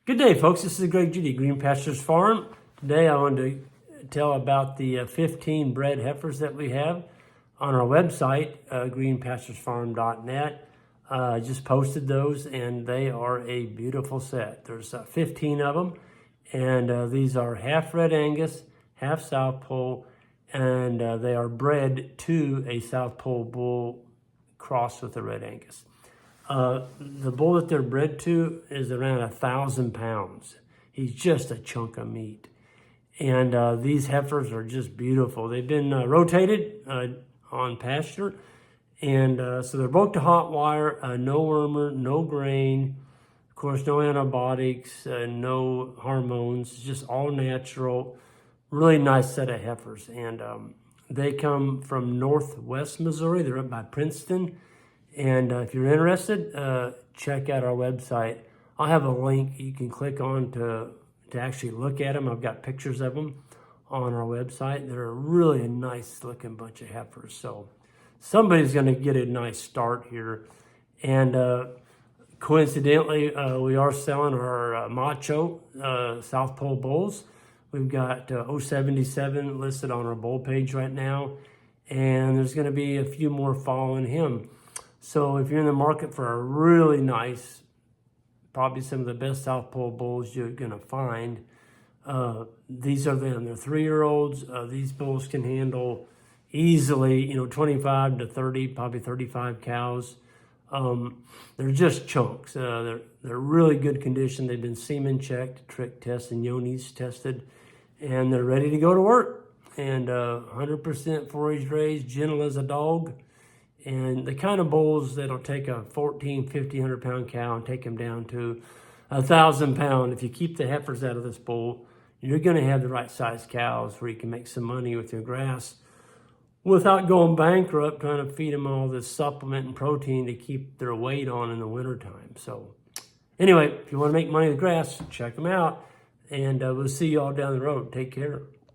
Good day, folks. This is Greg Judy, Green Pastures Farm. Today I wanted to tell about the 15 bred heifers that we have on our website, greenpasturesfarm.net. I just posted those and they are a beautiful set. There's 15 of them, and these are half Red Angus, half South Pole, and they are bred to a South Pole bull crossed with a Red Angus. The bull that they're bred to is around 1,000 pounds. He's just a chunk of meat. And these heifers are just beautiful. They've been rotated on pasture. And so they're broke to hot wire, no wormer, no grain, of course, no antibiotics, no hormones, just all natural. Really nice set of heifers. And they come from northwest Missouri. They're up by Princeton. And if you're interested, check out our website. I'll have a link you can click on to actually look at them. I've got pictures of them on our website. They're really a nice looking bunch of heifers. So somebody's going to get a nice start here. And coincidentally, we are selling our macho South Pole bulls. We've got 077 listed on our bull page right now. And there's going to be a few more following him. So if you're in the market for a really nice, probably some of the best South Pole bulls you're going to find, these are them. They're 3-year-olds. These bulls can handle easily, 25 to 30, probably 35 cows. They're just chunks. They're really good condition. They've been semen checked, trick tested, and yonis tested, and they're ready to go to work. And 100% forage raised, gentle as a dog. And the kind of bulls that'll take a 14, 1,500 pound cow and take them down to 1,000 pound. If you keep the heifers out of this bull, you're going to have the right size cows where you can make some money with your grass without going bankrupt trying to feed them all this supplement and protein to keep their weight on in the wintertime. So anyway, if you want to make money with grass, check them out. And we'll see you all down the road. Take care.